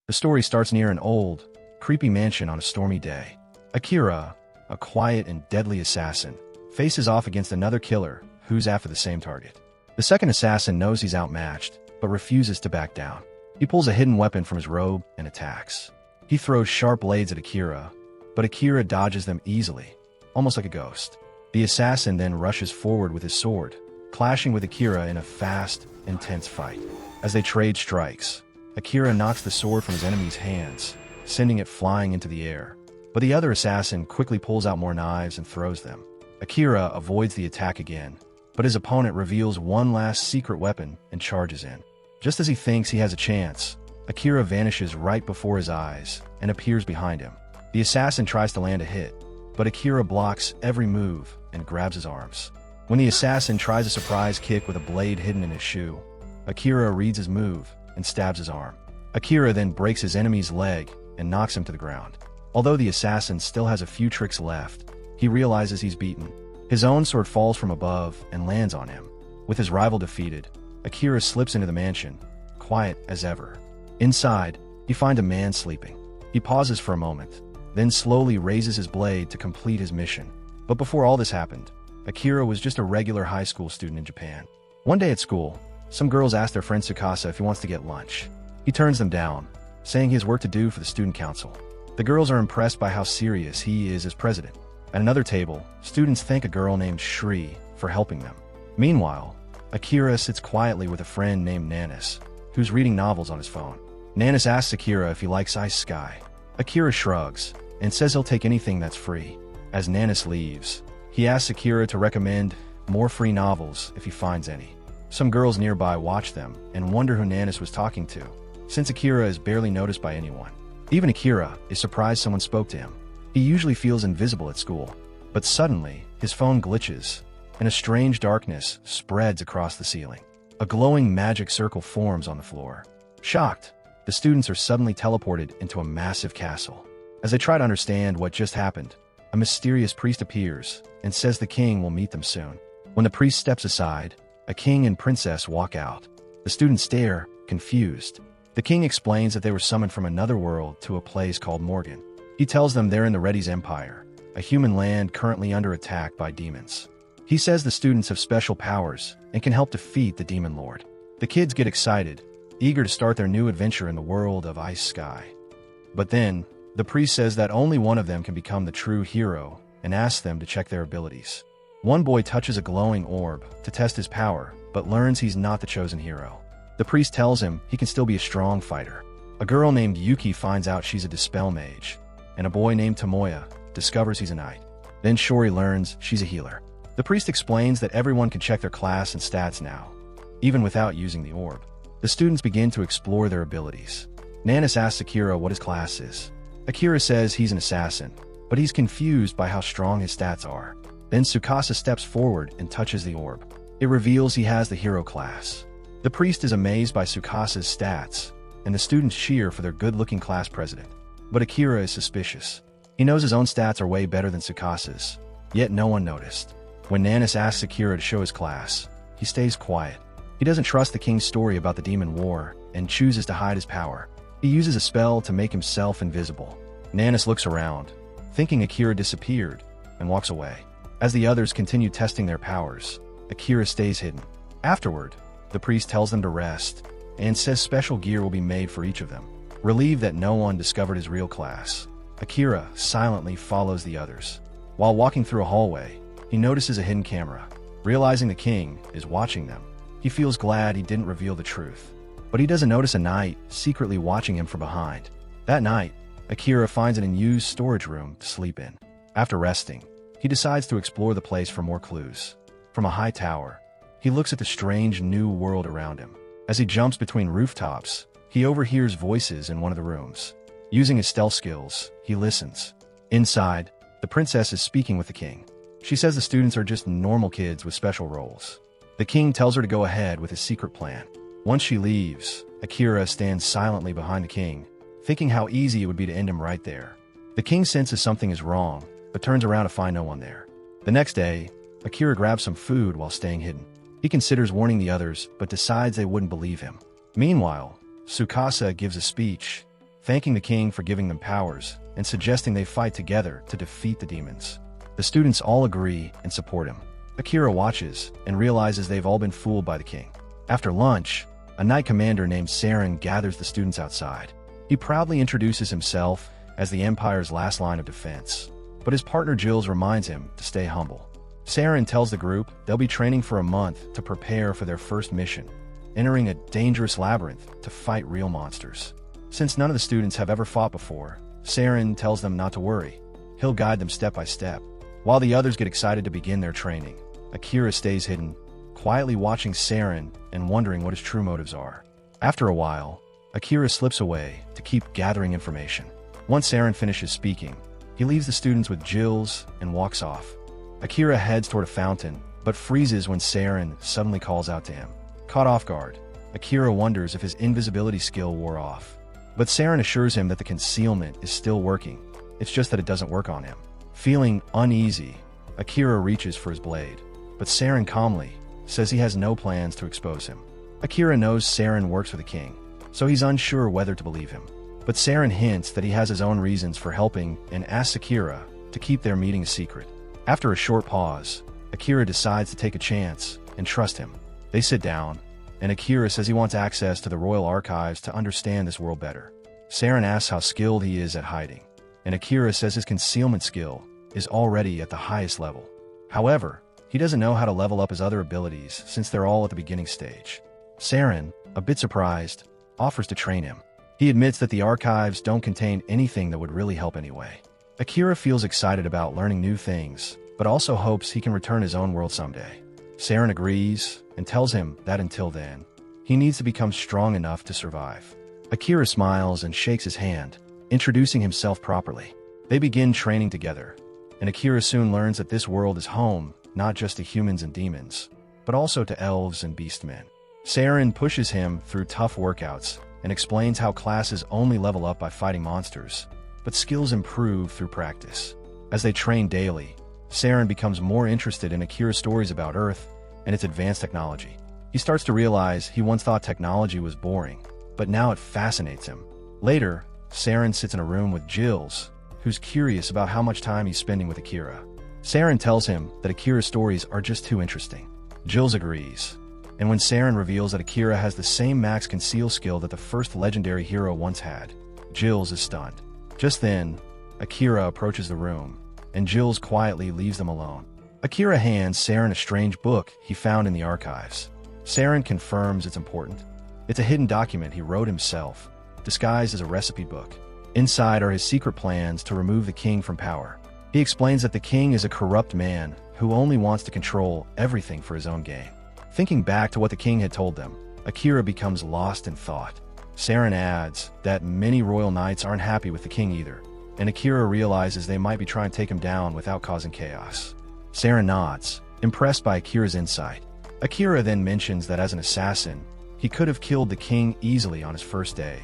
The story starts near an old, creepy mansion on a stormy day. Akira, a quiet and deadly assassin, faces off against another killer who's after the same target. The second assassin knows he's outmatched, but refuses to back down. He pulls a hidden weapon from his robe and attacks. He throws sharp blades at Akira, but Akira dodges them easily, almost like a ghost. The assassin then rushes forward with his sword, clashing with Akira in a fast, intense fight. As they trade strikes, Akira knocks the sword from his enemy's hands, sending it flying into the air. But the other assassin quickly pulls out more knives and throws them. Akira avoids the attack again, but his opponent reveals one last secret weapon and charges in. Just as he thinks he has a chance, Akira vanishes right before his eyes and appears behind him. The assassin tries to land a hit, but Akira blocks every move and grabs his arms. When the assassin tries a surprise kick with a blade hidden in his shoe, Akira reads his move and stabs his arm. Akira then breaks his enemy's leg and knocks him to the ground. Although the assassin still has a few tricks left, he realizes he's beaten. His own sword falls from above and lands on him. With his rival defeated, Akira slips into the mansion, quiet as ever. Inside, he finds a man sleeping. He pauses for a moment, then slowly raises his blade to complete his mission. But before all this happened, Akira was just a regular high school student in Japan. One day at school, some girls ask their friend Tsukasa if he wants to get lunch. He turns them down, saying he has work to do for the student council. The girls are impressed by how serious he is as president. At another table, students thank a girl named Shri for helping them. Meanwhile, Akira sits quietly with a friend named Nanis, who's reading novels on his phone. Nanis asks Akira if he likes Ice Sky. Akira shrugs and says he'll take anything that's free. As Nanis leaves, he asks Akira to recommend more free novels if he finds any. Some girls nearby watch them and wonder who Nanis was talking to, since Akira is barely noticed by anyone. Even Akira is surprised someone spoke to him. He usually feels invisible at school, but suddenly his phone glitches, and a strange darkness spreads across the ceiling. A glowing magic circle forms on the floor. Shocked, the students are suddenly teleported into a massive castle. As they try to understand what just happened, a mysterious priest appears and says the king will meet them soon. When the priest steps aside, a king and princess walk out. The students stare, confused. The king explains that they were summoned from another world to a place called Morgan. He tells them they're in the Reddy's Empire, a human land currently under attack by demons. He says the students have special powers and can help defeat the demon lord. The kids get excited, eager to start their new adventure in the world of Ice Sky. But then, the priest says that only one of them can become the true hero and asks them to check their abilities. One boy touches a glowing orb to test his power, but learns he's not the chosen hero. The priest tells him he can still be a strong fighter. A girl named Yuki finds out she's a dispel mage, and a boy named Tomoya discovers he's a knight. Then Shori learns she's a healer. The priest explains that everyone can check their class and stats now, even without using the orb. The students begin to explore their abilities. Nanis asks Akira what his class is. Akira says he's an assassin, but he's confused by how strong his stats are. Then Tsukasa steps forward and touches the orb. It reveals he has the hero class. The priest is amazed by Tsukasa's stats, and the students cheer for their good-looking class president. But Akira is suspicious. He knows his own stats are way better than Tsukasa's, yet no one noticed. When Nanis asks Akira to show his class, he stays quiet. He doesn't trust the king's story about the demon war and chooses to hide his power. He uses a spell to make himself invisible. Nanis looks around, thinking Akira disappeared, and walks away. As the others continue testing their powers, Akira stays hidden. Afterward, the priest tells them to rest and says special gear will be made for each of them. Relieved that no one discovered his real class, Akira silently follows the others. While walking through a hallway, he notices a hidden camera. Realizing the king is watching them, he feels glad he didn't reveal the truth. But he doesn't notice a knight secretly watching him from behind. That night, Akira finds an unused storage room to sleep in. After resting, he decides to explore the place for more clues. From a high tower, he looks at the strange new world around him. As he jumps between rooftops, he overhears voices in one of the rooms. Using his stealth skills, he listens. Inside, the princess is speaking with the king. She says the students are just normal kids with special roles. The king tells her to go ahead with his secret plan. Once she leaves, Akira stands silently behind the king, thinking how easy it would be to end him right there. The king senses something is wrong, but turns around to find no one there. The next day, Akira grabs some food while staying hidden. He considers warning the others, but decides they wouldn't believe him. Meanwhile, Tsukasa gives a speech, thanking the king for giving them powers and suggesting they fight together to defeat the demons. The students all agree and support him. Akira watches and realizes they've all been fooled by the king. After lunch, a knight commander named Saren gathers the students outside. He proudly introduces himself as the Empire's last line of defense, but his partner Jules reminds him to stay humble. Saren tells the group they'll be training for a month to prepare for their first mission, entering a dangerous labyrinth to fight real monsters. Since none of the students have ever fought before, Saren tells them not to worry. He'll guide them step by step. While the others get excited to begin their training, Akira stays hidden, quietly watching Saren and wondering what his true motives are. After a while, Akira slips away to keep gathering information. Once Saren finishes speaking, he leaves the students with Jills and walks off. Akira heads toward a fountain, but freezes when Saren suddenly calls out to him. Caught off guard, Akira wonders if his invisibility skill wore off. But Saren assures him that the concealment is still working, it's just that it doesn't work on him. Feeling uneasy, Akira reaches for his blade, but Saren calmly says he has no plans to expose him. Akira knows Saren works for the king, so he's unsure whether to believe him. But Saren hints that he has his own reasons for helping and asks Akira to keep their meeting a secret. After a short pause, Akira decides to take a chance and trust him. They sit down, and Akira says he wants access to the royal archives to understand this world better. Saren asks how skilled he is at hiding, and Akira says his concealment skill is already at the highest level. However, he doesn't know how to level up his other abilities since they're all at the beginning stage. Saren, a bit surprised, offers to train him. He admits that the archives don't contain anything that would really help anyway. Akira feels excited about learning new things, but also hopes he can return his own world someday. Saren agrees and tells him that until then, he needs to become strong enough to survive. Akira smiles and shakes his hand, introducing himself properly. They begin training together, and Akira soon learns that this world is home not just to humans and demons, but also to elves and beastmen. Saren pushes him through tough workouts and explains how classes only level up by fighting monsters, but skills improve through practice. As they train daily, Saren becomes more interested in Akira's stories about Earth and its advanced technology. He starts to realize he once thought technology was boring, but now it fascinates him. Later, Saren sits in a room with Jills, who's curious about how much time he's spending with Akira. Saren tells him that Akira's stories are just too interesting. Jills agrees, and when Saren reveals that Akira has the same max conceal skill that the first legendary hero once had, Jills is stunned. Just then, Akira approaches the room, and Jills quietly leaves them alone. Akira hands Saren a strange book he found in the archives. Saren confirms it's important. It's a hidden document he wrote himself, disguised as a recipe book. Inside are his secret plans to remove the king from power. He explains that the king is a corrupt man who only wants to control everything for his own gain. Thinking back to what the king had told them, Akira becomes lost in thought. Saren adds that many royal knights aren't happy with the king either, and Akira realizes they might be trying to take him down without causing chaos. Saren nods, impressed by Akira's insight. Akira then mentions that as an assassin, he could have killed the king easily on his first day,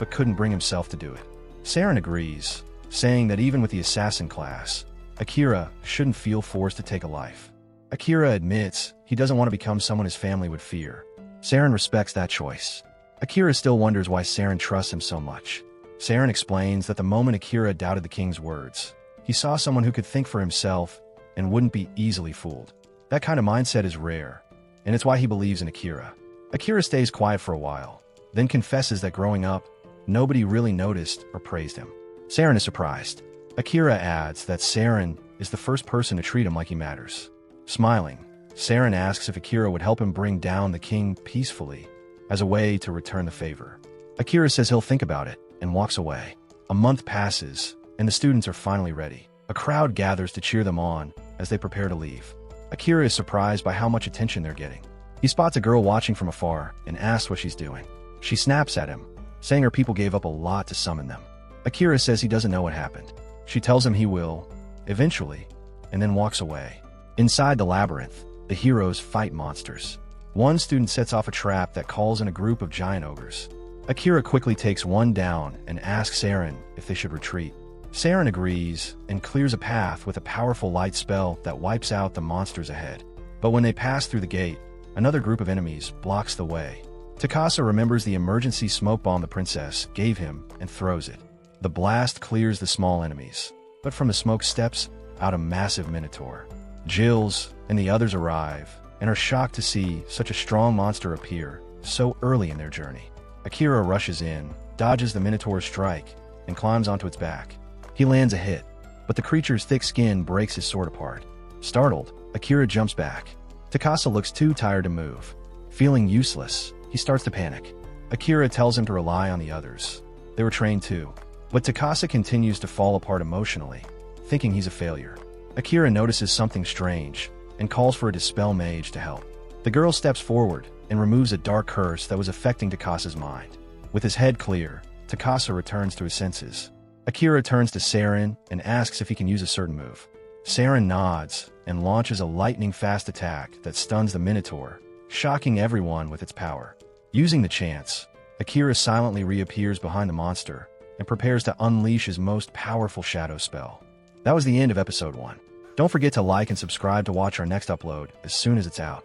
but couldn't bring himself to do it. Saren agrees, saying that even with the assassin class, Akira shouldn't feel forced to take a life. Akira admits he doesn't want to become someone his family would fear. Saren respects that choice. Akira still wonders why Saren trusts him so much. Saren explains that the moment Akira doubted the king's words, he saw someone who could think for himself and wouldn't be easily fooled. That kind of mindset is rare, and it's why he believes in Akira. Akira stays quiet for a while, then confesses that growing up, nobody really noticed or praised him. Saren is surprised. Akira adds that Saren is the first person to treat him like he matters. Smiling, Saren asks if Akira would help him bring down the king peacefully as a way to return the favor. Akira says he'll think about it and walks away. A month passes, and the students are finally ready. A crowd gathers to cheer them on as they prepare to leave. Akira is surprised by how much attention they're getting. He spots a girl watching from afar and asks what she's doing. She snaps at him, saying her people gave up a lot to summon them. Akira says he doesn't know what happened. She tells him he will, eventually, and then walks away. Inside the labyrinth, the heroes fight monsters. One student sets off a trap that calls in a group of giant ogres. Akira quickly takes one down and asks Saren if they should retreat. Saren agrees and clears a path with a powerful light spell that wipes out the monsters ahead. But when they pass through the gate, another group of enemies blocks the way. Takasa remembers the emergency smoke bomb the princess gave him and throws it. The blast clears the small enemies, but from the smoke steps out a massive minotaur. Jills and the others arrive and are shocked to see such a strong monster appear so early in their journey. Akira rushes in, dodges the minotaur's strike, and climbs onto its back. He lands a hit, but the creature's thick skin breaks his sword apart. Startled, Akira jumps back. Takasa looks too tired to move. Feeling useless, he starts to panic. Akira tells him to rely on the others. They were trained too. But Takasa continues to fall apart emotionally, thinking he's a failure. Akira notices something strange and calls for a dispel mage to help. The girl steps forward and removes a dark curse that was affecting Takasa's mind. With his head clear, Takasa returns to his senses. Akira turns to Saren and asks if he can use a certain move. Saren nods and launches a lightning-fast attack that stuns the Minotaur, shocking everyone with its power. Using the chance, Akira silently reappears behind the monster and prepares to unleash his most powerful shadow spell. That was the end of episode 1. Don't forget to like and subscribe to watch our next upload as soon as it's out.